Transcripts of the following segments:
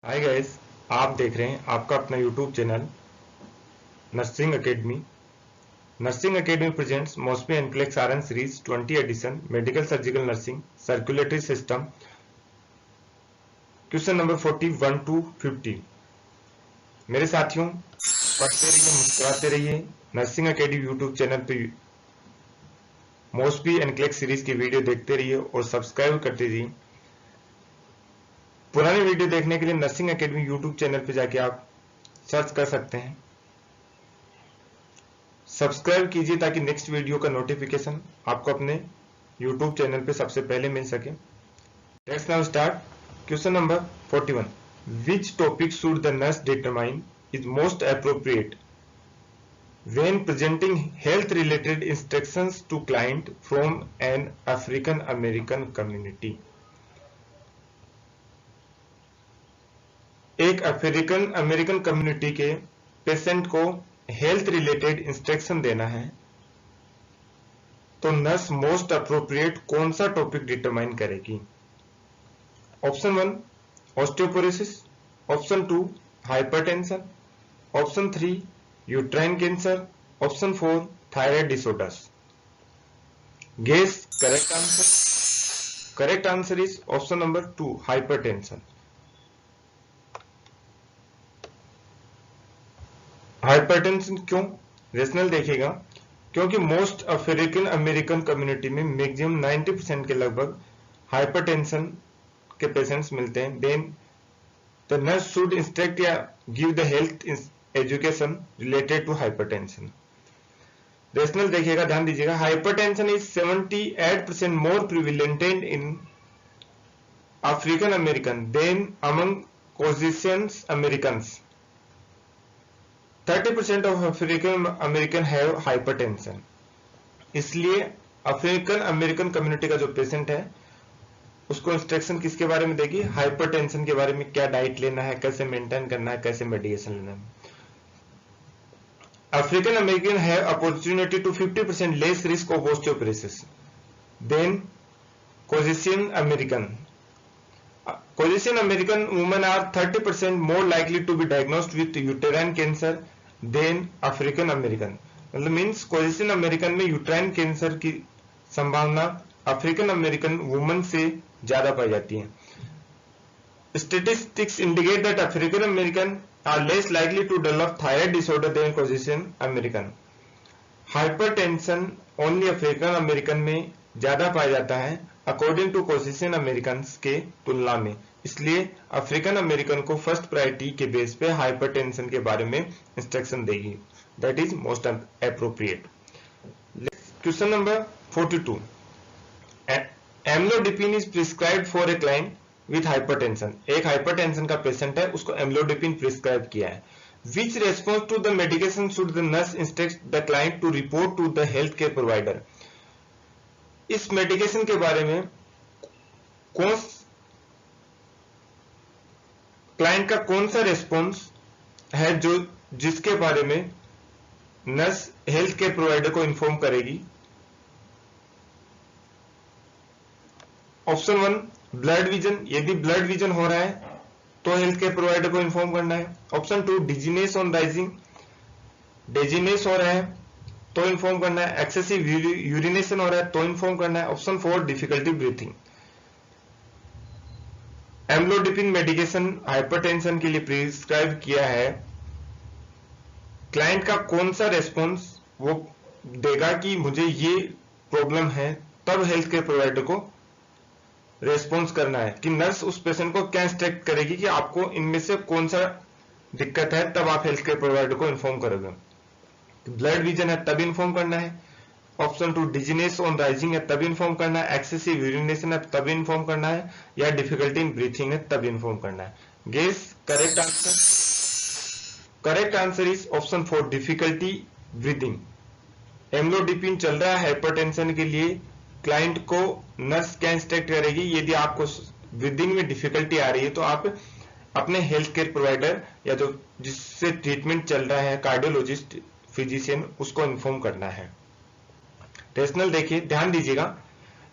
Hi guys, आप देख रहे हैं आपका अपना YouTube channel nursing academy. Nursing academy presents मॉस्पी NCLEX RN series 20 edition medical surgical nursing circulatory system question number 41 to 50। मेरे साथियों, पढ़ते रहिए, मुस्कुराते रहिए। नर्सिंग एकेडमी यूट्यूब चैनल पे मॉस्पी एनक्लेक्स सीरीज की वीडियो देखते रहिए और सब्सक्राइब करते रहिए। पुरानी वीडियो देखने के लिए नर्सिंग एकेडमी यूट्यूब चैनल पे जाके आप सर्च कर सकते हैं। सब्सक्राइब कीजिए ताकि नेक्स्ट वीडियो का नोटिफिकेशन आपको अपने यूट्यूब चैनल पे सबसे पहले मिल सके। Let's now start question number 41। Which topic should the nurse determine is most appropriate when presenting health related instructions to client from an African American community. एक African American community के patient को health related instruction देना है तो nurse most appropriate कौन सा topic determine करेगी? Option 1 osteoporosis, option 2 hypertension, option 3 uterine cancer, option 4 thyroid disorders. Guess correct answer. Correct answer is option number 2 hypertension. Hypertension क्यों? Rational देखिएगा, क्योंकि मोस्ट अफ्रीकन अमेरिकन कम्युनिटी में मैक्सिमम 90% के लगभग hypertension के पेशेंट्स मिलते हैं। Then the nurse should instruct या give the health education related to hypertension. Rational देखिएगा, ध्यान दीजिएगा, hypertension is 78% more prevalent in African American than among Caucasian Americans. 30% of African American have hypertension. इसलिए African American community का जो patient है उसको instruction किसके बारे में देगी? हाइपरटेंशन के बारे में। क्या डाइट लेना है, कैसे मेंटेन करना है, कैसे मेडिकेशन लेना है। African American have opportunity to 50% less risk of osteoporosis than Caucasian American. Caucasian American women are 30% more likely to be diagnosed with uterine cancer than African American. मतलब मीन्स कॉकेशियन अमेरिकन में uterine cancer की संभावना African American woman से ज्यादा पाई जाती है। Statistics indicate that African American are less likely to develop thyroid disorder than Caucasian American. Hypertension only African American में ज्यादा पाया जाता है अकॉर्डिंग टू कॉकेशियन अमेरिकन के तुलना में। इसलिए अफ्रीकन अमेरिकन को फर्स्ट प्रायोरिटी के बेस पे हाइपरटेंशन के बारे में इंस्ट्रक्शन देगी। That is most appropriate. Question number 42। Amlodipine is prescribed for a client with hypertension. एक हाइपरटेंशन का पेशेंट है, उसको एम्लोडिपिन प्रिस्क्राइब किया है। Which response to the medication should the nurse instruct the client to report to the health care provider. इस medication के बारे में कौन क्लाइंट का कौन सा रेस्पॉन्स है जो जिसके बारे में नर्स हेल्थ केयर प्रोवाइडर को इन्फॉर्म करेगी? ऑप्शन 1 ब्लड विजन, यदि ब्लड विजन हो रहा है तो हेल्थ केयर प्रोवाइडर को इन्फॉर्म करना है। Option 2 dizziness on rising, dizziness हो रहा है तो इन्फॉर्म करना है। एक्सेसिव यूरिनेशन हो रहा है तो इन्फॉर्म करना है। Option 4 difficulty breathing. Amlodipine medication hypertension के लिए प्रिस्क्राइब किया है, क्लाइंट का कौन सा रेस्पॉन्स वो देगा कि मुझे ये प्रॉब्लम है, तब हेल्थ केयर प्रोवाइडर को रेस्पॉन्स करना है कि नर्स उस पेशेंट को क्या इंस्ट्रक्ट करेगी कि आपको इनमें से कौन सा दिक्कत है, तब आप हेल्थ केयर प्रोवाइडर को इन्फॉर्म करोगे। ब्लड विजन है तब इन्फॉर्म करना है। ऑप्शन 2 डिजीनेस ऑन राइजिंग है तब इन्फॉर्म करना है। एक्सेसिव यूरिनेशन है तब इन्फॉर्म करना है, या डिफिकल्टी इन ब्रीथिंग है तब इन्फॉर्म करना है। Guess correct answer. Correct answer is option 4 difficulty breathing. Amlodipine चल रहा है हाइपरटेंशन के लिए, क्लाइंट को नर्स क्या इंस्ट्रक्ट करेगी? यदि आपको ब्रीदिंग में डिफिकल्टी आ रही है तो आप अपने हेल्थ केयर प्रोवाइडर या जो जिससे ट्रीटमेंट चल रहा है, कार्डियोलॉजिस्ट, फिजिशियन, उसको इन्फॉर्म करना है। रेशनल देखिए, ध्यान दीजिएगा,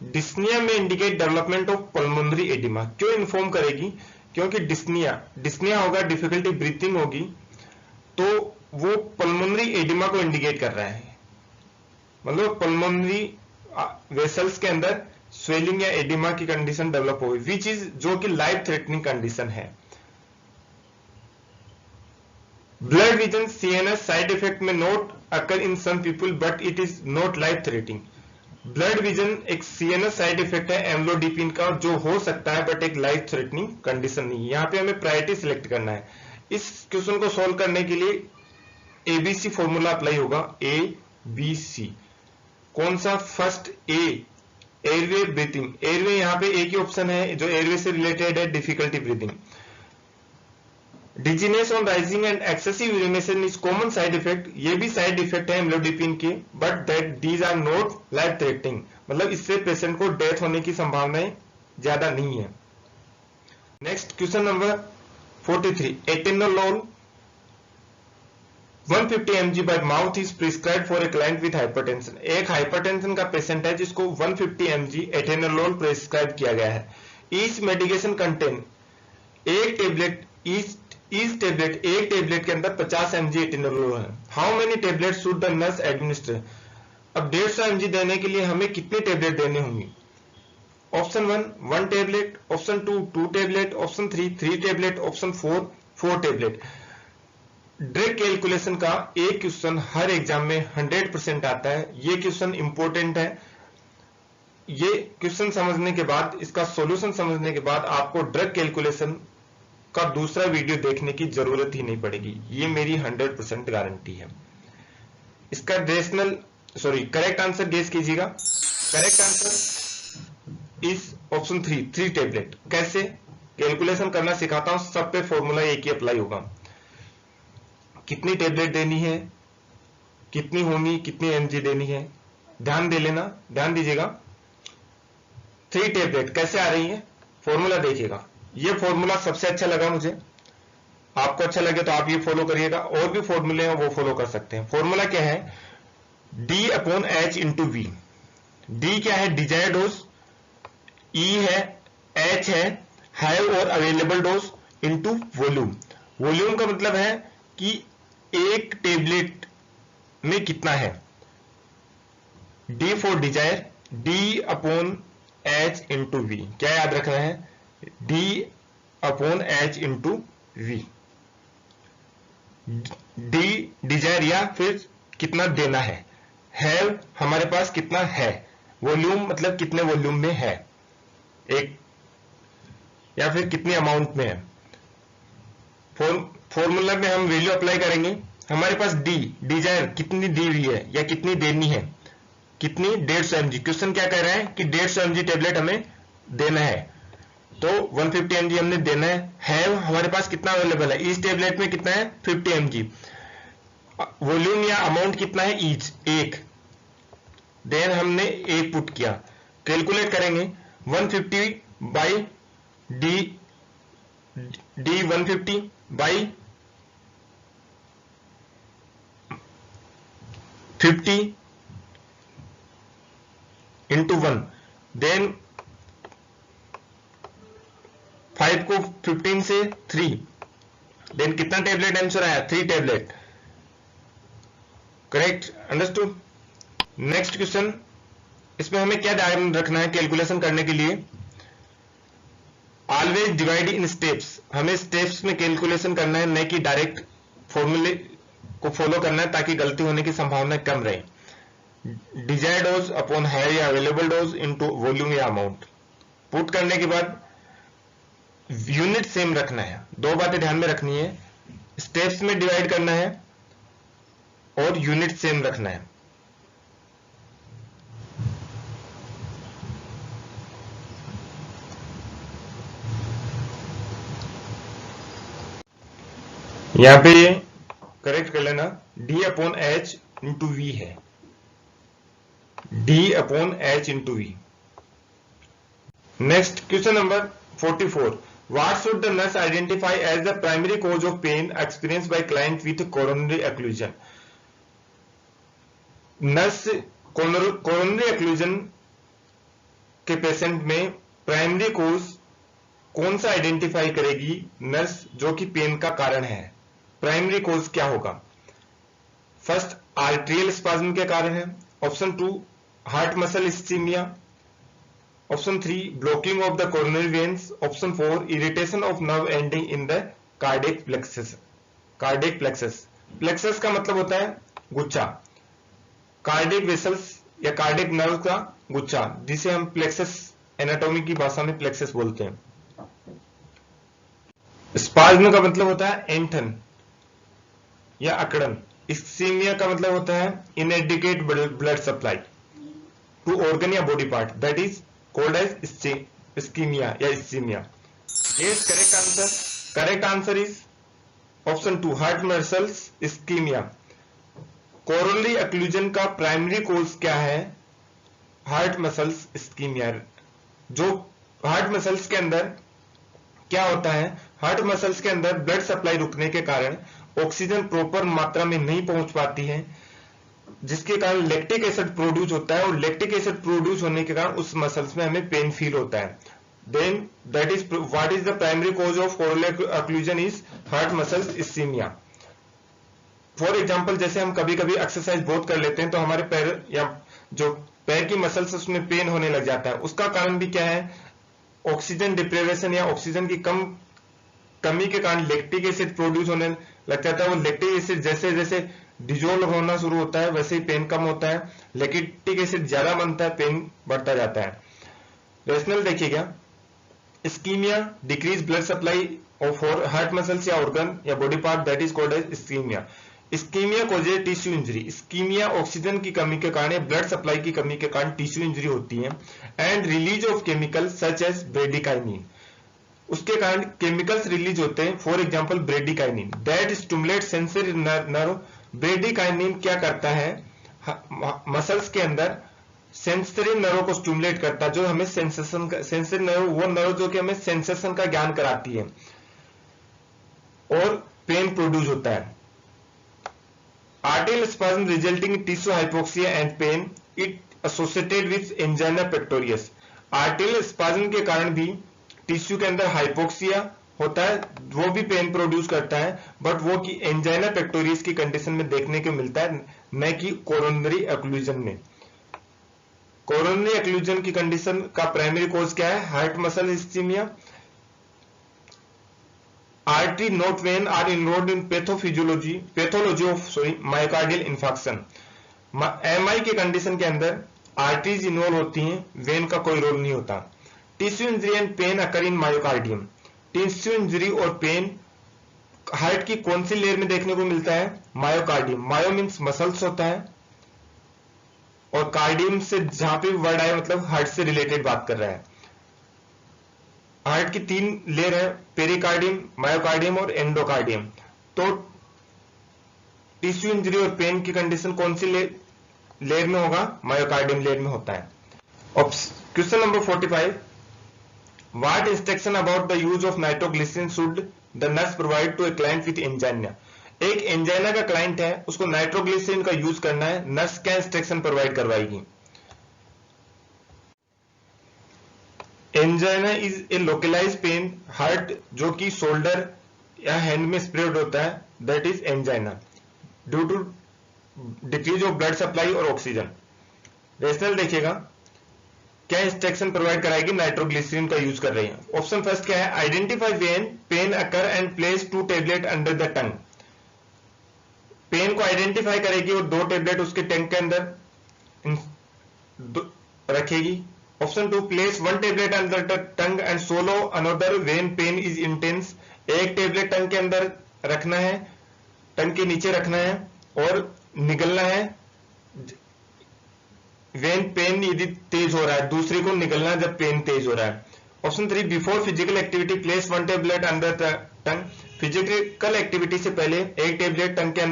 डिस्निया में indicate development of pulmonary oedema. क्यों इन्फॉर्म करेगी? क्योंकि डिस्निया होगा, डिफिकल्टी ब्रीथिंग होगी, तो वो पल्मोनरी एडिमा को इंडिकेट कर रहा है, मतलब पल्मोनरी वेसल्स के अंदर स्वेलिंग या एडिमा की कंडीशन डेवलप होगी, विच इज जो कि लाइफ थ्रेटनिंग कंडीशन है। Blurred vision CNS side effect may not occur in some people but it is not life threatening. Blurred vision एक सीएनएस साइड इफेक्ट है एम्लोडिपिन का, जो हो सकता है बट एक लाइफ थ्रेटनिंग कंडीशन नहीं है। यहां पे हमें प्रायोरिटी सिलेक्ट करना है। इस क्वेश्चन को सॉल्व करने के लिए एबीसी फॉर्मूला अप्लाई होगा, ए बी सी। कौन सा? First A, airway breathing. Airway यहां पे एक ही ऑप्शन है जो एयरवे से रिलेटेड है, difficulty breathing. Dizziness on rising and excessive urination is common side effect, ये भी साइड इफेक्ट है एम्लोडिपिन के, but that these are not life threatening, मतलब इससे पेशेंट को डेथ होने की संभावनाएं ज्यादा नहीं है। Next question number 43, atenolol 150 mg by mouth is prescribed for a client with hypertension। एक हाइपरटेंशन का पेशेंट है जिसको 150 mg एटेनोलोल प्रिस्क्राइब किया गया है। ईच मेडिकेशन कंटेन, एक टेबलेट एक टेबलेट के अंदर 50 mg एटेनोलोल है। How many tablet should the nurse administer. अब 150 mg देने के लिए हमें कितने टेबलेट देने होंगे? Option 1 tablet, option 2 tablet, option 3 tablet, option 4 tablet. Drug calculation का एक क्वेश्चन हर एग्जाम में 100% आता है। ये क्वेश्चन इंपॉर्टेंट है। ये क्वेश्चन समझने के बाद, इसका सॉल्यूशन समझने के बाद आपको ड्रग कैलकुलेशन का दूसरा वीडियो देखने की जरूरत ही नहीं पड़ेगी, ये मेरी 100% गारंटी है। इसका करेक्ट आंसर गेस कीजिएगा। Correct answer is option 3 tablet. कैसे कैलकुलेशन करना सिखाता हूं, सब पे फॉर्मूला एक ही अप्लाई होगा। कितनी टेबलेट देनी है, कितनी होनी, कितनी एमजी देनी है, ध्यान दे लेना, ध्यान दीजिएगा। 3 टेबलेट कैसे आ रही है, फॉर्मूला देखिएगा। ये फॉर्मूला सबसे अच्छा लगा मुझे, आपको अच्छा लगे तो आप ये फॉलो करिएगा। और भी फॉर्मूले हैं वो फॉलो कर सकते हैं। फॉर्मूला क्या है? D/H × V। D क्या है? डिजायर्ड डोज, E है, H है हैव और available dose, into volume. Volume का मतलब है कि एक टेबलेट में कितना है। D for Dzire, D/H × V। क्या याद रखना है? D/H × V। D डिजायर या फिर कितना देना है। हैव हमारे पास कितना है। वॉल्यूम मतलब कितने वॉल्यूम में है एक, या फिर कितनी अमाउंट में है। फॉर्मूला में हम वैल्यू अप्लाई करेंगे। हमारे पास डी डिजायर कितनी दी हुई है या कितनी देनी है, कितनी 150 mg। क्वेश्चन क्या कह रहा है कि 150 mg टेबलेट हमें देना है, तो 150 mg हमने देना है। हैव हमारे पास कितना अवेलेबल है, इस टेबलेट में कितना है 50 mg। वॉल्यूम या अमाउंट कितना है, ईच एक। देन हमने एक पुट किया, कैलकुलेट करेंगे 150 by D 150 by 50 into 1। Then 5 को 15 से 3। देन कितना टेबलेट आंसर आया, 3 tablet. Correct, understood. Next question, इसमें हमें क्या ध्यान रखना है कैलकुलेशन करने के लिए? Always divide in steps. हमें स्टेप्स में कैलकुलेशन करना है, न कि डायरेक्ट फॉर्मूले को फॉलो करना है, ताकि गलती होने की संभावना कम रहे। डिजायर्ड डोज अपॉन है या अवेलेबल डोज इनटू वॉल्यूम या अमाउंट। पुट करने के बाद यूनिट सेम रखना है। 2 बातें ध्यान में रखनी है, स्टेप्स में डिवाइड करना है और यूनिट सेम रखना है। यहां पे ये करेक्ट कर लेना, D/H × V है, D/H × V। Next question number 44, what should the nurse identify as the primary cause of pain experience by client with coronary occlusion. Nurse coronary occlusion के पेशेंट में प्राइमरी कॉज कौन सा identify करेगी nurse जो कि pen का कारण है? प्राइमरी कोज क्या होगा? फर्स्ट, आर्ट्रियल स्पाज्म के कारण है। Option 2, heart muscle ischaemia. Option 3, blocking of the coronary veins. Option 4, irritation of nerve ending in the cardiac plexus. Cardiac plexus, plexus का मतलब होता है गुच्छा, कार्डियक वेसल्स या कार्डियक नर्व का गुच्छा, जिसे हम प्लेक्सस, एनाटॉमी की भाषा में प्लेक्सस बोलते हैं। स्पाज्म का मतलब होता है एंठन या अकड़न। इस्चीमिया का मतलब होता है inadequate blood supply to organ या body part, that is called as ischemia या ischemia. Yes, correct answer, correct answer is option 2, heart muscles ischemia. Coronary occlusion का प्राइमरी कोज क्या है? Heart muscles ischemia. जो हार्ट मसल्स के अंदर क्या होता है, हार्ट मसल्स के अंदर ब्लड सप्लाई रुकने के कारण ऑक्सीजन प्रॉपर मात्रा में नहीं पहुंच पाती है, जिसके कारण लैक्टिक एसिड प्रोड्यूस होता है, और लैक्टिक एसिड प्रोड्यूस होने के कारण उस मसल्स में हमें पेन फील होता है। Then that is what is the primary cause of coronary occlusion is heart muscles ischemia. For example, जैसे हम कभी कभी एक्सरसाइज बहुत कर लेते हैं तो हमारे पैर या जो पैर की मसल्स उसमें पेन होने लग जाता है। उसका कारण भी क्या है? ऑक्सीजन डिप्रिवेशन या ऑक्सीजन की कमी के कारण लैक्टिक एसिड प्रोड्यूस होने लग जाता है। वो लैक्टिक एसिड जैसे जैसे डिजोल्व होना शुरू होता है वैसे ही पेन कम होता है, लैक्टिक एसिड ज्यादा बनता है, पेन बढ़ता जाता है। रेशनल देखिएगा, ischemia decrease blood supply of heart muscles या ऑर्गन या body part, that is called as ischemia. Ischemia causes tissue injury. Ischemia oxygen की कमी के कारण, ब्लड सप्लाई की कमी के कारण टिश्यू इंजरी होती है। And release of chemical such as bradykinin, उसके कारण केमिकल्स रिलीज होते हैं, for example bradykinin, that stimulate sensory nerve. Bradykinin क्या करता है? मसल्स के अंदर सेंसरी नर्व को स्टिमुलेट करता है, जो हमें सेंसेशन, सेंसरी नर्व वो नर्व जो कि हमें सेंसेशन का ज्ञान कराती है, और पेन प्रोड्यूस होता है। Arterial spasm resulting in tissue hypoxia and pain, it associated with angina pectoris. Arterial spasm के कारण भी टिश्यू के अंदर हाइपोक्सिया होता है, वो भी पेन प्रोड्यूस करता है, बट वो कि एंजाइना पेक्टोरियस की कंडीशन में देखने को मिलता है, न कि कोरोनरी अक्लूजन में। कोरोनरी अक्लूजन की कंडीशन का प्राइमरी कॉज क्या है? Heart muscle ischemia. Artery not vein are involved in pathology of myocardial infarction. MI के कंडीशन के अंदर आर्टरीज इन्वॉल्व होती हैं, वेन का कोई रोल नहीं होता। Tissue injury and pain occur in myocardium. Tissue injury और पेन हार्ट की कौन सी लेयर में देखने को मिलता है? मायोकार्डियम। मायो मीन्स मसल्स होता है, और कार्डियम से जहां पे वर्ड आया मतलब हार्ट से रिलेटेड बात कर रहा है। हार्ट की 3 लेयर है, पेरिकार्डियम, मायोकार्डियम और एंडोकार्डियम। तो टिश्यू इंजरी और पेन की कंडीशन कौन सी लेयर में होगा? मायोकार्डियम लेयर में होता है। Question number 45, what instruction about the use of nitroglycerin should the nurse provide to a client with angina. एक एंजाइना का क्लाइंट है, उसको नाइट्रोग्लिसरीन का यूज करना है, नर्स क्या इंस्ट्रक्शन प्रोवाइड करवाएगी? Angina is a localize pain, heart जो कि शोल्डर या हैंड में स्प्रेड होता है, that is angina, due to decrease of blood supply और ऑक्सीजन। रेशनल देखिएगा, क्या इंस्ट्रक्शन प्रोवाइड कराएगी? नाइट्रोग्लिसरीन का यूज कर रही है। ऑप्शन फर्स्ट क्या है? Identify when pain occur and place 2 tablet under the tongue. Pain को आइडेंटिफाई करेगी और 2 टेबलेट उसके टंग के अंदर रखेगी। Option 2, place 1 tablet under the tongue and swallow another when pain is intense. एक टेबलेट टंग के अंदर रखना है, टंग के नीचे रखना है और निगलना है वेन पेन यदि तेज हो रहा है, दूसरी को निगलना जब पेन तेज हो रहा है। Option 3, before physical activity place 1 tablet under the tongue. Physical activity से पहले 1 टेबलेट टंग के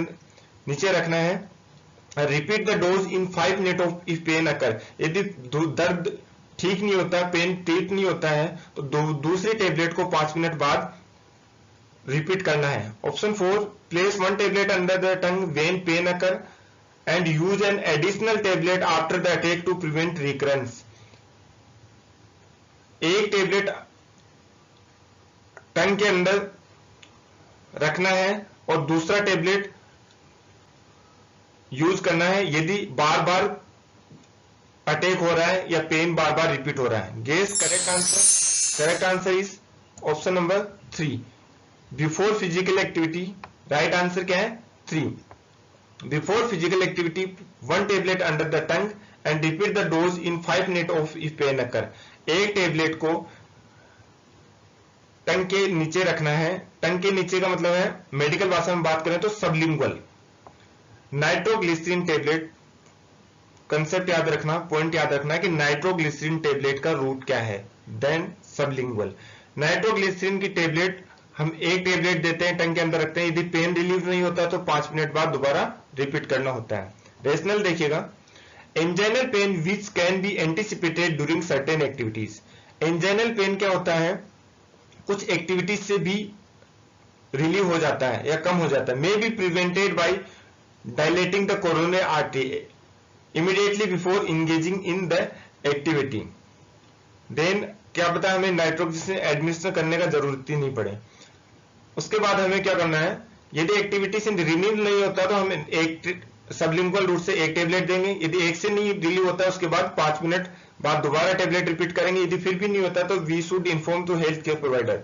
नीचे रखना है। Repeat the dose in 5 minute of if pain occur. यदि दर्द ठीक नहीं होता, पेन ठीक नहीं होता है, तो दूसरी टेबलेट को 5 मिनट बाद रिपीट करना है। Option 4, place 1 tablet under the tongue when pain occur and use an additional tablet after the attack to prevent recurrence। एक टेबलेट टंग के अंदर रखना है और दूसरा टेबलेट यूज करना है यदि बार बार अटैक हो रहा है या पेन बार बार रिपीट हो रहा है। Guess correct answer is option number 3, before physical activity. Right answer क्या है? 3। Before physical activity 1 tablet under the tongue and repeat the dose in 5 minute of if pain occur. एक टेबलेट को टंग के नीचे रखना है। टंग के नीचे का मतलब है, मेडिकल भाषा में बात करें तो सबलिंगुअल। नाइट्रोग्लिसरीन टेबलेट, कंसेप्ट याद रखना, पॉइंट याद रखना कि नाइट्रोग्लिसरीन टेबलेट का रूट क्या है, देन सबलिंगुअल। नाइट्रोग्लिसरीन की टेबलेट हम एक टेबलेट देते हैं, टंग के अंदर रखते हैं। यदि पेन रिलीव नहीं होता तो 5 मिनट बाद दोबारा रिपीट करना होता है। रेशनल देखिएगा, anginal pain which can be anticipated during certain activities. Anginal pain क्या होता है? कुछ एक्टिविटीज से भी रिलीव हो जाता है या कम हो जाता है। May be prevented by dilating the coronary artery immediately before engaging in the activity. Then क्या पता हमें नाइट्रोग्लिसरीन एडमिनिस्टर करने का जरूरत ही नहीं पड़े। उसके बाद हमें क्या करना है, यदि एक्टिविटी से रिलीव नहीं होता तो हम एक सबलिंगुअल रूट से एक टेबलेट देंगे। यदि एक से नहीं रिलीव होता है उसके बाद 5 मिनट बाद दोबारा टेबलेट रिपीट करेंगे। यदि फिर भी नहीं होता तो we should inform to health care provider.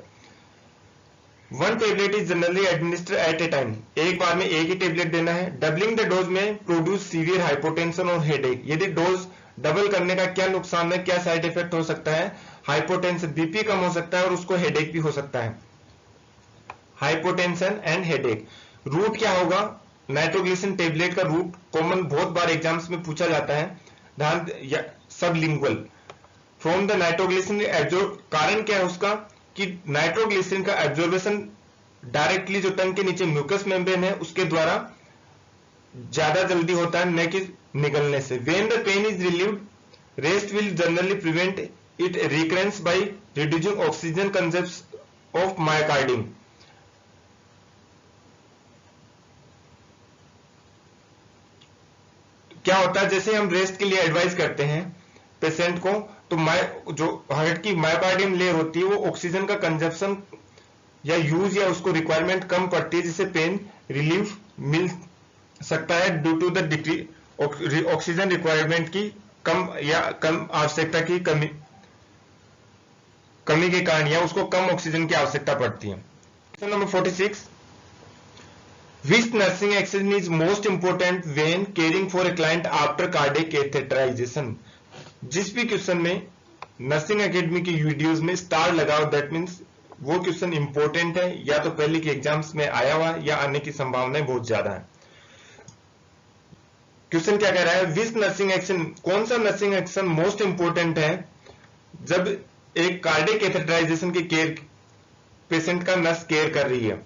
1 tablet is generally administer at a time. एक बार में एक ही टेबलेट देना है। Doubling the dose may produce severe hypotension और हेडेक। यदि डोज डबल करने का क्या नुकसान है, क्या साइड इफेक्ट हो सकता है? हाइपोटेंशन, बीपी कम हो सकता है और उसको हेडेक भी हो सकता है। Hypotension and headache. रूट क्या होगा? नाइट्रोग्लिसरीन टेबलेट का रूट कॉमन बहुत बार एग्जाम्स में पूछा जाता है, ध्यान sublingual from the nitroglycerin absorb. कारण क्या है उसका कि नाइट्रोग्लिसरीन का एब्जॉर्बेशन डायरेक्टली जो टंग के नीचे म्यूकस मेम्ब्रेन है उसके द्वारा ज्यादा जल्दी होता है, न कि निकलने से। When the pain is relieved, rest will generally prevent it recurrence by reducing oxygen consumption of myocardium. क्या होता है, जैसे हम रेस्ट के लिए एडवाइस करते हैं पेशेंट को, तो जो हार्ट की मायोकार्डियम लेयर होती है वो ऑक्सीजन का कंजप्शन या यूज या उसको रिक्वायरमेंट कम पड़ती है, जिससे पेन रिलीफ मिल सकता है due to the decrease oxygen requirement की कम आवश्यकता की कमी के कारण, या उसको कम ऑक्सीजन की आवश्यकता पड़ती है। Question number 46, Which nursing action is most important when caring for a client after cardiac catheterization? जिस भी क्वेश्चन में नर्सिंग एकेडमी की वीडियोस में स्टार लगाओ, दैट मीन्स वो क्वेश्चन इंपॉर्टेंट है, या तो पहले के एग्जाम्स में आया हुआ या आने की संभावनाएं बहुत ज्यादा है। क्वेश्चन क्या कह रहा है, विच नर्सिंग एक्शन, कौन सा नर्सिंग एक्शन मोस्ट इंपॉर्टेंट है जब एक कार्डियक कैथेटराइजेशन की केयर पेशेंट का नर्स केयर कर रही है?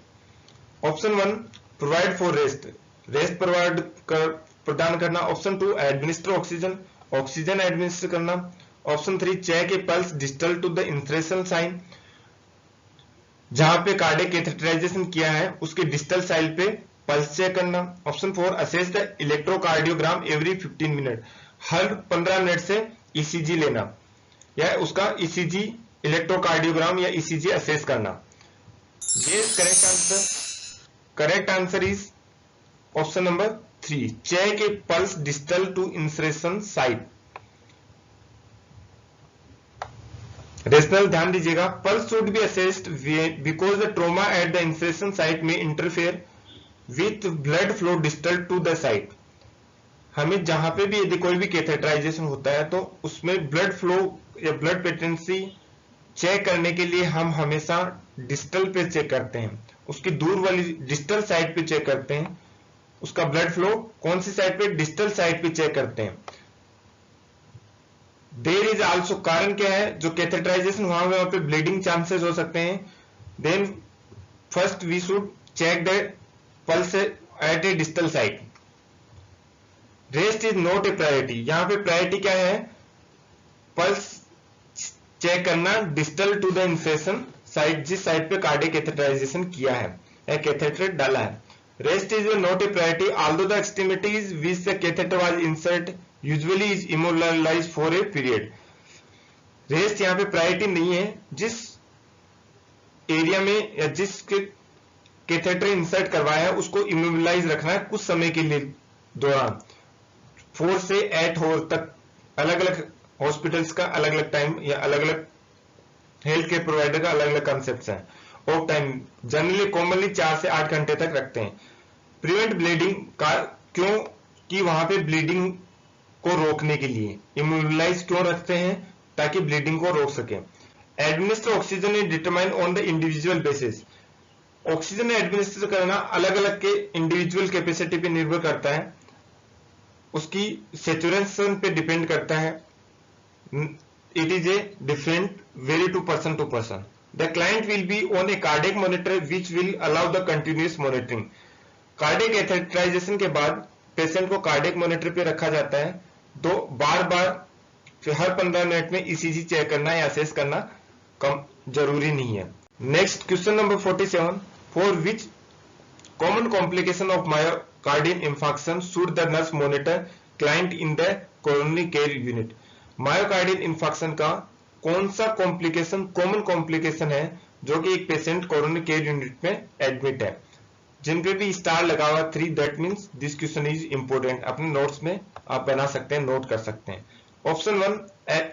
Option 1 provide for rest, rest प्रदान करना। Option 2 administer oxygen, oxygen administer करना। Option 3 check a pulse distal to the insertion site, जहां पे कार्डियक कैथेटराइजेशन किया है उसके डिस्टल साइड पे पल्स चेक करना। Option 4 assess the electrocardiogram every 15 minute, हर 15 मिनट से ईसीजी लेना या उसका ईसीजी इलेक्ट्रोकार्डियोग्राम या ईसीजी असेस करना। ये correct answer, correct answer is option number 3 check a pulse distal to insertion site. Rational ध्यान दीजिएगा, pulse should be assessed because the trauma at the insertion site may interfere with blood flow distal to the site. हमें जहां पे भी यदि कोई भी catheterization होता है तो उसमें ब्लड फ्लो या ब्लड पेटेंसी चेक करने के लिए हम हमेशा डिस्टल पे चेक करते हैं, उसकी दूर वाली डिस्टल साइड पे चेक करते हैं। उसका ब्लड फ्लो कौन सी साइड पे? डिस्टल साइड पे चेक करते हैं। देयर इज आल्सो, कारण क्या है, जो कैथेटराइजेशन हुआ वहां पे ब्लीडिंग चांसेस हो सकते हैं। Then first we should check the pulse at a distal side. Rest is not a priority, यहां पे प्रायोरिटी क्या है? पल्स चेक करना distal to the insertion side, जिस साइड पे कार्डियक कैथेटराइजेशन किया है या कैथेटर डाला है। Rest is not a priority although the extremities which the catheter was insert usually is immobilized for a period. Rest यहाँ पे प्रायोरिटी नहीं है, जिस एरिया में या जिस कैथेटर इंसर्ट करवाया है उसको इमोबिलाइज रखना है कुछ समय के लिए दौरान, 4 से 8 आवर तक। अलग अलग हॉस्पिटल्स का अलग अलग टाइम या अलग अलग हेल्थ केयर प्रोवाइडर का अलग अलग कंसेप्ट है। ऑफ टाइम जनरली कॉमनली 4 से 8 घंटे तक रखते हैं। प्रिवेंट ब्लीडिंग का, क्यों कि वहां पे ब्लीडिंग को रोकने के लिए इमोबिलाइज क्यों रखते हैं, ताकि ब्लीडिंग को रोक सके। Administer oxygen is determine on the individual basis. Oxygen administer करना अलग अलग के इंडिविजुअल कैपेसिटी पे निर्भर करता है, उसकी सेचुरेशन पे डिपेंड करता है। It is a different vary to person to person. The client will be on a cardiac monitor which will allow the continuous monitoring. Cardiac catheterization के बाद पेशेंट को कार्डियक मॉनिटर पे रखा जाता है, तो बार बार फिर हर 15 मिनट में ईसीजी चेक करना या असेस करना कम जरूरी नहीं है। Next question number 47, for which common complication of myocardial infarction should the nurse monitor client in the coronary care unit. Myocardial infarction का कौन सा कॉम्प्लिकेशन कॉमन कॉम्प्लिकेशन है जो कि एक पेशेंट कोरोनरी केयर यूनिट में एडमिट है। जिन पे भी स्टार लगा हुआ 3, that means this question is important. अपने नोट्स में आप बना सकते हैं, नोट कर सकते हैं। ऑप्शन 1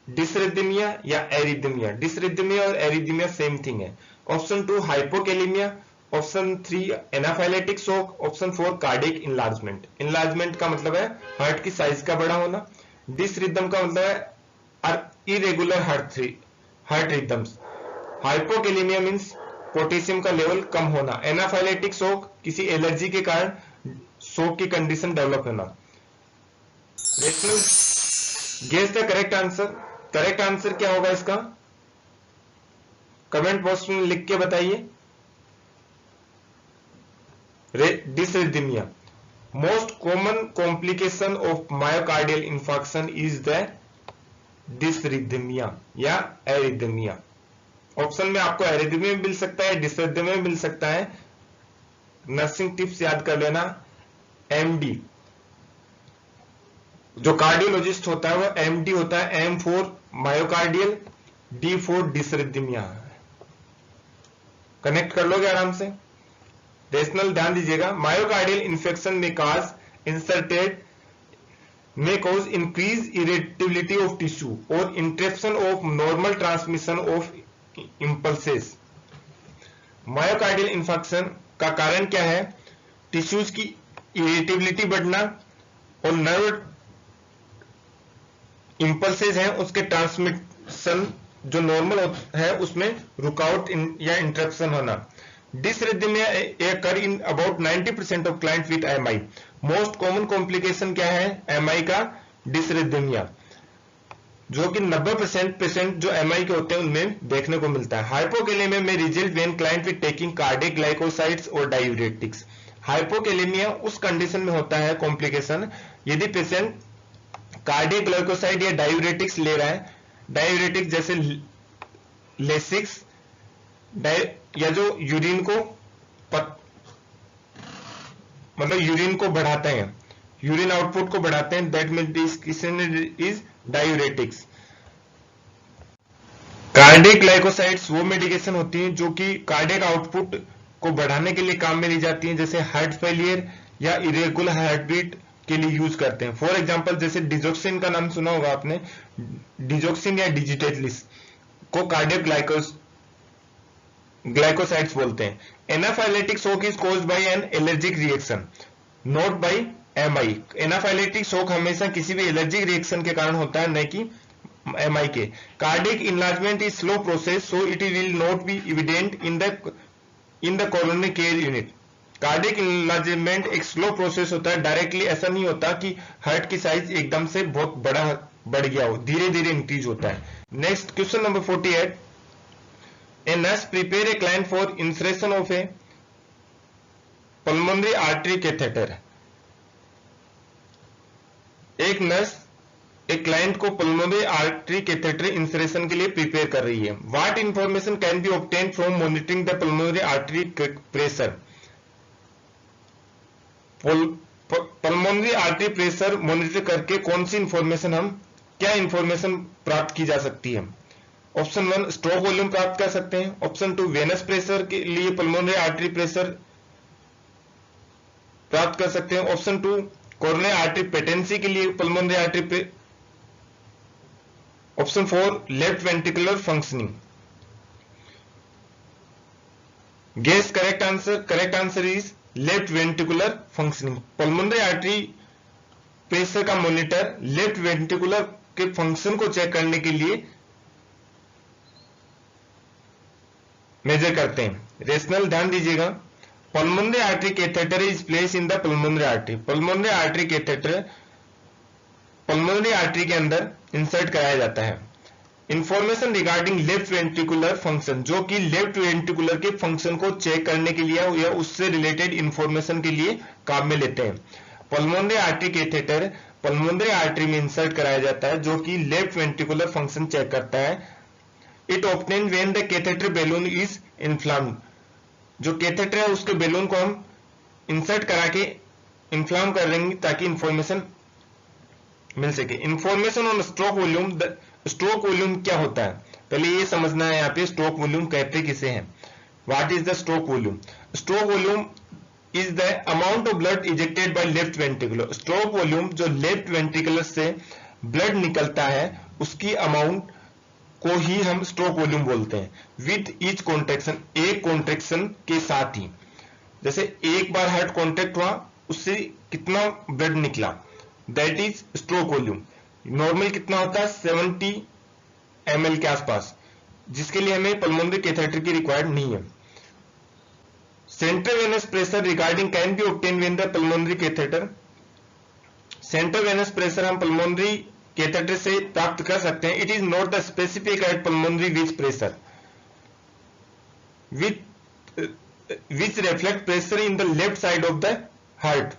डिसरिथमिया या एरिथमिया। डिसरिथमिया और एरिथमिया सेम थिंग है। Option 2 hypokalemia. Option 3 anaphylactic shock. Option 4 cardiac enlargement. Enlargement का मतलब है हार्ट की साइज का बड़ा होना। डिसरिथम का मतलब है irregular heart rhythms. Hypokalemia means potassium का लेवल कम होना। एनाफाइलेटिक शॉक किसी एलर्जी के कारण शॉक की कंडीशन डेवलप होना। Guess the correct answer. Correct answer क्या होगा इसका, कमेंट बॉक्स में लिख के बताइए। Dysrhythmia. Most common complication of myocardial infarction is the dysrhythmia या एरिथमिया। ऑप्शन में आपको एरिथमिया मिल सकता है, डिसरिथमिया मिल सकता है। नर्सिंग टिप्स याद कर लेना। एमडी जो कार्डियोलॉजिस्ट होता है वो एमडी होता है, M for myocardial, D for dysrhythmia. Connect कर लोगे आराम से। रेशनल ध्यान दीजिएगा। मायोकार्डियल इंफेक्शन में काज inserted may cause increased irritability of tissue or interruption of normal transmission of impulses। Myocardial infection का कारण क्या है, टिश्यूज की इरिटेबिलिटी बढ़ना और नर्व इंपल्सेस हैं उसके ट्रांसमिशन जो नॉर्मल है उसमें रुकावट या इंटरप्शन होना। डिसरिथमिया occur in about 90% of clients with MI। Most common complication क्या है एमआई का, डिसरिथमिया, जो कि 90% पेशेंट जो एमआई के होते हैं उनमें देखने को मिलता है। हाइपोकैलेमिया में result when client with taking cardiac glycosides और डायूरेटिक्स। हाइपोकैलेमिया उस कंडीशन में होता है कॉम्प्लिकेशन यदि पेशेंट कार्डियक ग्लाइकोसाइड या डायूरेटिक्स ले रहा है। डायूरेटिक्स जैसे लेसिक्स या जो यूरिन को मतलब यूरिन को बढ़ाते हैं, यूरिन आउटपुट को बढ़ाते हैं, that means is diuretics. Cardiac glycosides वो मेडिकेशन होती हैं जो कि कार्डियक आउटपुट को बढ़ाने के लिए काम में ली जाती हैं, जैसे हार्ट फेलियर या इरेगुलर हार्ट बीट के लिए यूज करते हैं। फॉर एग्जांपल जैसे डिजोक्सिन का नाम सुना होगा आपने, डिजोक्सिन या डिजिटेलिस को कार्डियक ग्लाइकोसाइड्स बोलते हैं। Anaphylactic shock is caused by an allergic reaction not by MI. Anaphylactic shock हमेशा किसी भी एलर्जिक रिएक्शन के कारण होता है, न कि एमआई के। Cardiac enlargement is slow process so it will not be evident in the coronary care unit. Cardiac enlargement एक स्लो प्रोसेस होता है, डायरेक्टली ऐसा नहीं होता कि हार्ट की साइज एकदम से बहुत बढ़ गया हो, धीरे धीरे इंक्रीज होता है। Next question number 48, a nurse prepare a client for insertion of a pulmonary artery catheter। एक नर्स एक क्लाइंट को पल्मोनरी आर्टरी कैथेटर इंसरेशन के लिए प्रिपेयर कर रही है। What information can be obtain from monitoring the pulmonary artery pressure. Pulmonary artery pressure monitor करके कौन सी इंफॉर्मेशन क्या इंफॉर्मेशन प्राप्त की जा सकती है। ऑप्शन 1 स्ट्रोक वॉल्यूम प्राप्त कर सकते हैं। ऑप्शन 2 वेनस प्रेशर के लिए पल्मोनरी आर्टरी प्रेशर प्राप्त कर सकते हैं। ऑप्शन 2 कोरोनरी आर्टरी पेटेंसी के लिए pulmonary artery. Option 4 left ventricular functioning. Guess correct answer. Correct answer is left ventricular functioning. Pulmonary artery pressure का मॉनिटर लेफ्ट वेंट्रिकुलर के फंक्शन को चेक करने के लिए मेजर करते हैं। रेशनल ध्यान दीजिएगा। Pulmonary artery catheter is place in the pulmonary artery. Pulmonary artery catheter pulmonary artery के अंदर इंसर्ट कराया जाता है। Information regarding left ventricular function, जो कि लेफ्ट वेंट्रिकुलर के फंक्शन को चेक करने के लिए या उससे रिलेटेड इंफॉर्मेशन के लिए काम में लेते हैं। Pulmonary artery catheter pulmonary artery में इंसर्ट कराया जाता है, जो कि लेफ्ट वेंट्रिकुलर फंक्शन चेक करता है। It obtain when the catheter balloon is inflamed. जो कैथेटर है उसके बैलून को हम इंसर्ट करा के इन्फ्लाम कर देंगे ताकि इंफॉर्मेशन मिल सके। Information on stroke volume. Stroke volume क्या होता है, पहले ये समझना है। यहाँ पे स्ट्रोक वॉल्यूम कहते किसे हैं। What is the stroke volume? Stroke volume is the amount of blood ejected by left ventricular. Stroke volume जो लेफ्ट वेंट्रिकुलर से ब्लड निकलता है उसकी अमाउंट को ही हम स्ट्रोक वॉल्यूम बोलते हैं। विथ ईच कॉन्ट्रैक्शन, एक कॉन्ट्रैक्शन के साथ ही। जैसे एक बार हार्ट कॉन्ट्रैक्ट हुआ उससे कितना ब्लड निकला, that is stroke volume. Normal कितना होता है 70 ml के आसपास, जिसके लिए हमें पल्मोनरी कैथेटर की रिक्वायर्ड नहीं है। Central venous pressure regarding can be obtain when the pulmonary catheter. Central venous pressure हम पल्मोनरी कैथेटर से प्राप्त कर सकते हैं। It is not the specific at pulmonary wedge pressure which reflect pressure in the left side of the heart.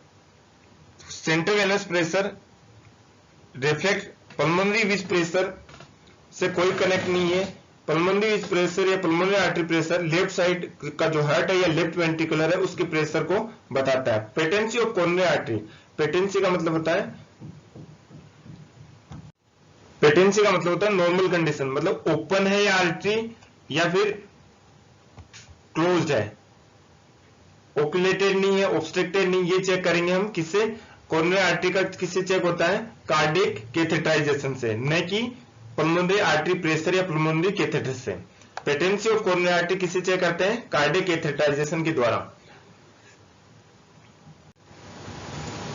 Central venous pressure reflect pulmonary wedge pressure से कोई connect नहीं है। पल्मोनरी विच प्रेशर या pulmonary artery pressure left side का जो heart है या left ventricular है उसके प्रेशर को बताता है। Patency of coronary artery. Patency का मतलब होता है नॉर्मल कंडीशन, मतलब ओपन है या आर्टरी या फिर क्लोज्ड है, ओक्यूलेटेड नहीं है, ऑब्स्ट्रक्टेड नहीं। ये चेक करेंगे हम किससे? कोरोनरी आर्टरी का किससे चेक होता है? कार्डियक कैथेटराइजेशन से, न कि पल्मोनरी आर्टरी प्रेशर या पल्मोनरी कैथेटर से। पेटेंसी ऑफ कोरोनरी आर्टरी किससे चेक करते हैं? कार्डियक कैथेटराइजेशन के द्वारा।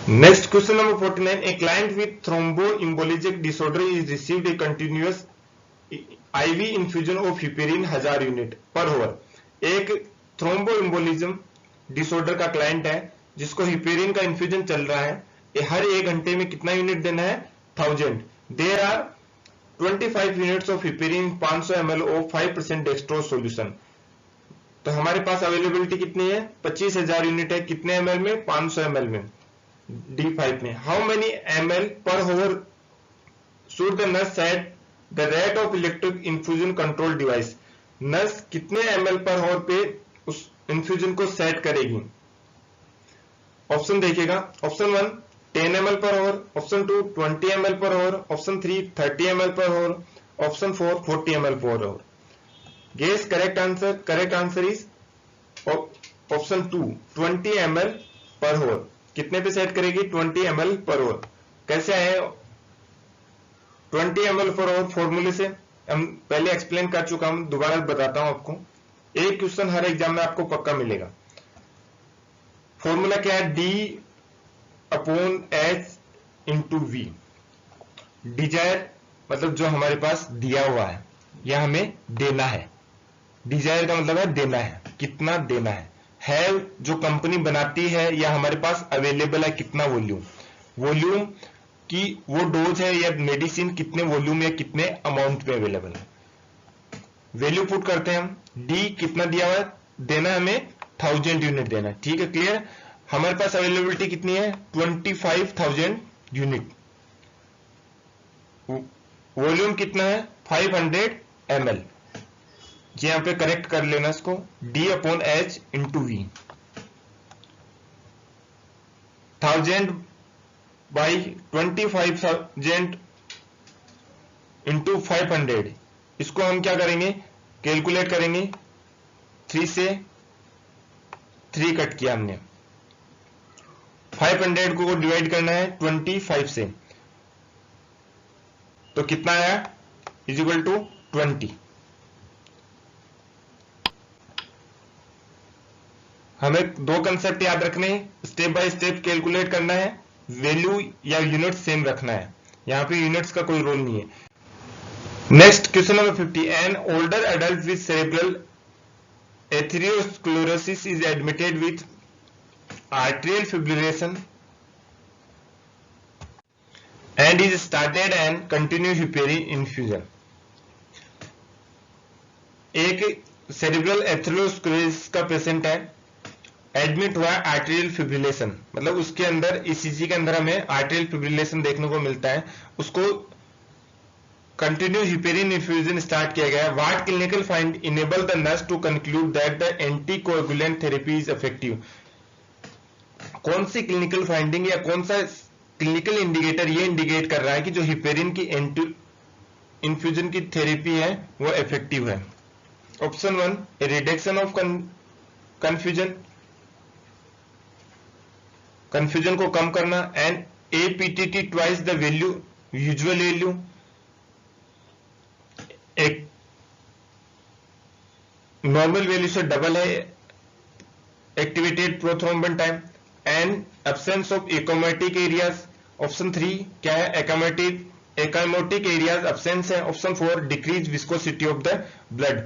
Next question number 49। A client with thromboembolic disorder is received a continuous IV infusion of heparin 1000 unit per hour. एक thromboembolism disorder का client है जिसको हिपेरिन का इन्फ्यूजन चल रहा है। ये हर 1 घंटे में कितना यूनिट देना है? 1000। There are 25 units of heparin 500 ml of 5% dextrose solution. तो हमारे पास अवेलेबिलिटी कितनी है? 25,000 यूनिट है। कितने ml में? 500 ml में, D5 में। How many ml per hour should the nurse set the rate of electric infusion control device. Nurse कितने ml पर आवर पे उस इन्फ्यूजन को सेट करेगी? ऑप्शन देखिएगा। Option 1 10 ml per hour, option 2 20 ml per hour, option 3 30 ml per hour, option 4 40 ml per hour. Guess correct answer. Correct answer is option 2 20 ml per hour. कितने पे set करेगी? 20 ml per our. कैसे आए 20 ml per our? फॉर्मूले से हम पहले explain कर चुका हूं, दोबारा बताता हूं आपको। एक क्वेश्चन हर एग्जाम में आपको पक्का मिलेगा। फॉर्मूला क्या है? D/H/V। डिजायर मतलब जो हमारे पास दिया हुआ है या हमें देना है। डिजायर का मतलब है देना है, कितना देना है। हैव जो कंपनी बनाती है या हमारे पास अवेलेबल है कितना वॉल्यूम। वॉल्यूम की वो डोज है या मेडिसिन कितने वॉल्यूम या कितने अमाउंट में अवेलेबल है। वैल्यू पुट करते हैं हम। डी कितना दिया हुआ है? देना हमें 1000 यूनिट देना है। ठीक है, क्लियर। हमारे पास अवेलेबिलिटी कितनी है? 25,000 यूनिट। वॉल्यूम कितना है? 500 ml। यहां पे करेक्ट कर लेना इसको। D/H/V 1000 बाई 25,000 इंटू 500 इसको हम क्या करेंगे, कैलकुलेट करेंगे। 3 से 3 कट किया हमने। 500 को डिवाइड करना है 25 से, तो कितना आया, इज इक्वल टू 20। हमें दो कंसेप्ट याद रखने हैं, स्टेप बाय स्टेप कैलकुलेट करना है, वैल्यू या यूनिट सेम रखना है, यहां पे यूनिट्स का कोई रोल नहीं है। Next question number 50, an older adult with cerebral atherosclerosis is admitted with arterial fibrillation and is started and continue heparin infusion। एक सेरिब्रल एथेरोस्क्लेरोसिस का पेशेंट है, एडमिट हुआ आर्टेरियल फिब्रिलेशन, मतलब उसके अंदर ईसीजी के अंदर हमें आर्टेरियल फिब्रिलेशन देखने को मिलता है, उसको कंटिन्यू हिपेरिन इन्फ्यूजन स्टार्ट किया गया है। What clinical find enable the nurse to conclude that the anticoagulant therapy is effective. कौन सी क्लिनिकल फाइंडिंग या कौन सा क्लिनिकल इंडिकेटर ये इंडिकेट कर रहा है कि जो हिपेरिन की इन्फ्यूजन की थेरेपी है वो इफेक्टिव है। ऑप्शन 1, रिडक्शन ऑफ कंफ्यूजन को कम करना, and APTT twice the value usual value, एक नॉर्मल वैल्यू से डबल है activated prothrombin time, and absence of ecchymotic areas. Option 3 क्या है, एकाइमोटिक एरियाज एब्सेंस है। Option 4 decrease viscosity of the blood.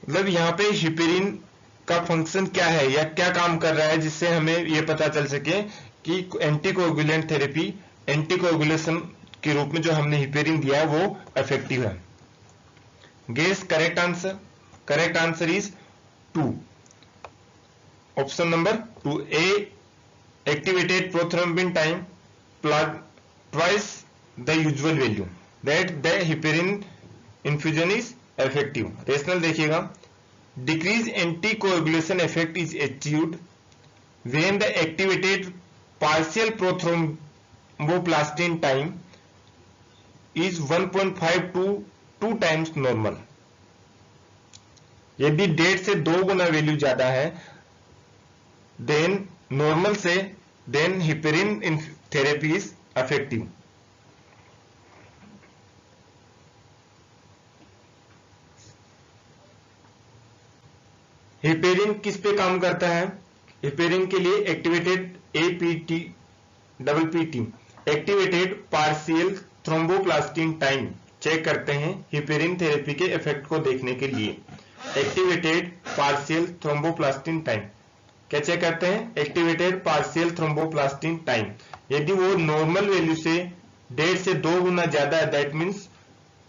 मतलब यहां पे हिपेरिन का फंक्शन क्या है या क्या काम कर रहा है जिससे हमें यह पता चल सके कि एंटीकोएगुलेंट थेरेपी, एंटीकोएगुलेशन के रूप में जो हमने हिपेरिन दिया है वो इफेक्टिव है। Guess correct answer. Correct answer is 2, option number 2 A, activated prothrombin time twice the usual value that the heparin infusion is effective। Rational देखिएगा, decrease anticoagulation effect is achieved when the activated partial prothromboplastin time is 1.5 to 2 times normal। यदि 1.5 से 2 गुना value ज्यादा है than normal से, then heparin therapy is effective. Heparin किस पे काम करता है, हिपेरिन के लिए activated APT double PT, activated partial thromboplastin time check करते हैं हिपेरिन थेरेपी के इफेक्ट को देखने के लिए। एक्टिवेटेड पार्शियल थ्रोम्बोप्लास्टिन टाइम क्या चेक करते हैं, एक्टिवेटेड पार्शियल थ्रोम्बोप्लास्टिन टाइम। यदि वो नॉर्मल वैल्यू से 1.5 से 2 गुना ज्यादा है that means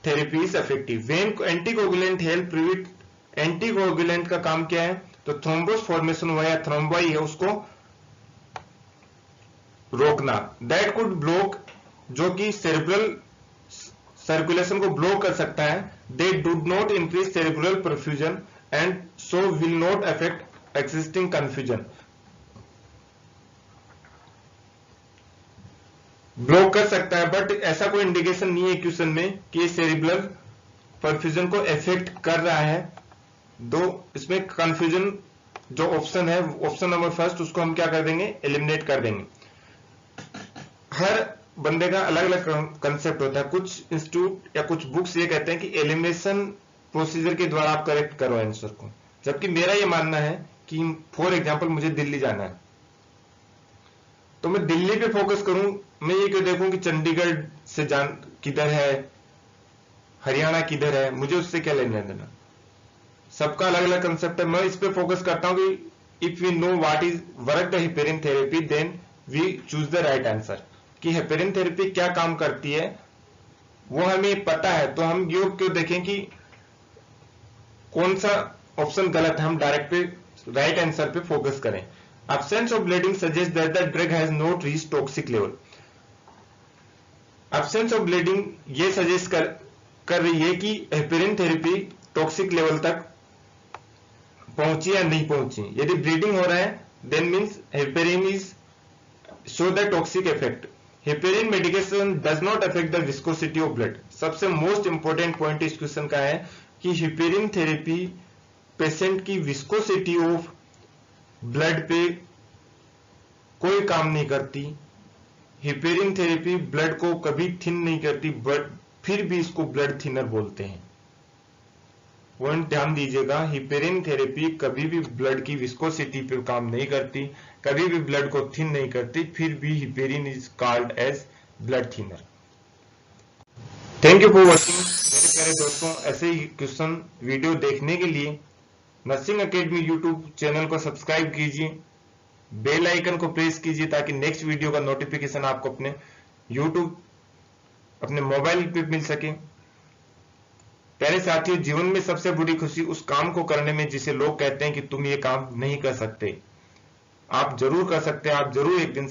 therapy is effective. When anticoagulant help prevent, anticoagulant का काम क्या है, तो थ्रोम्बोस फॉर्मेशन हुआ या थ्रोम्बाई है उसको रोकना। दैट कुड ब्लॉक, जो कि सेरेब्रल सर्कुलेशन को ब्लॉक कर सकता है। They do not increase cerebral perfusion and so will not affect existing confusion. Block कर सकता है बट ऐसा कोई इंडिकेशन नहीं है क्वेश्चन में कि ये सेरिब्रल परफ्यूजन को इफेक्ट कर रहा है। दो इसमें कंफ्यूजन जो ऑप्शन है, ऑप्शन नंबर फर्स्ट, उसको हम क्या कर देंगे, एलिमिनेट कर देंगे। हर बंदे का अलग अलग कंसेप्ट होता है। कुछ इंस्टीट्यूट या कुछ बुक्स ये कहते हैं कि एलिमिनेशन प्रोसीजर के द्वारा आप करेक्ट करो आंसर को, जबकि मेरा ये मानना है कि फॉर एग्जांपल मुझे दिल्ली जाना है तो मैं दिल्ली पे फोकस करूं। मैं ये क्यों देखूं कि चंडीगढ़ से जान किधर है, हरियाणा किधर है, मुझे उससे क्या लेना देना। सबका अलग अलग कंसेप्ट है। मैं इस पे फोकस करता हूं कि if we know what is work the heparin therapy then we choose the right answer. कि हिपेरिन थेरेपी क्या काम करती है वो हमें पता है, तो हम ये क्यों देखें कि कौन सा ऑप्शन गलत है, हम डायरेक्ट पे राइट आंसर पे फोकस करें। Absence of bleeding suggests that the drug has not reached toxic level। Absence of bleeding ये सजेस्ट कर रही है कि हेपेरिन थेरेपी टॉक्सिक लेवल तक पहुंची या नहीं पहुंची। यदि ब्लीडिंग हो रहा है then means heparin is show the toxic effect. Heparin medication does not affect the viscosity of blood. सबसे मोस्ट इंपोर्टेंट पॉइंट इस क्वेश्चन का है कि हेपेरिन थेरेपी पेशेंट की विस्कोसिटी ऑफ ब्लड पे कोई काम नहीं करती। हेपेरिन थेरेपी ब्लड को कभी थिन नहीं करती, बट फिर भी इसको ब्लड थिनर बोलते हैं। पॉइंट ध्यान दीजिएगा, हेपेरिन थेरेपी कभी भी ब्लड की विस्कोसिटी पे काम नहीं करती, कभी भी ब्लड को थिन नहीं करती, फिर भी heparin is called as blood thinner. Thank you for watching. मेरे प्यारे दोस्तों, ऐसे ही क्वेश्चन वीडियो देखने के लिए नर्सिंग एकेडमी यूट्यूब चैनल को सब्सक्राइब कीजिए, बेल आइकन को प्रेस कीजिए ताकि नेक्स्ट वीडियो का नोटिफिकेशन आपको अपने यूट्यूब अपने मोबाइल पे मिल सके। प्यारे साथियों, जीवन में सबसे बड़ी खुशी उस काम को करने में जिसे लोग कहते हैं कि तुम ये काम नहीं कर सकते, आप जरूर कर सकते हैं, आप जरूर एक दिन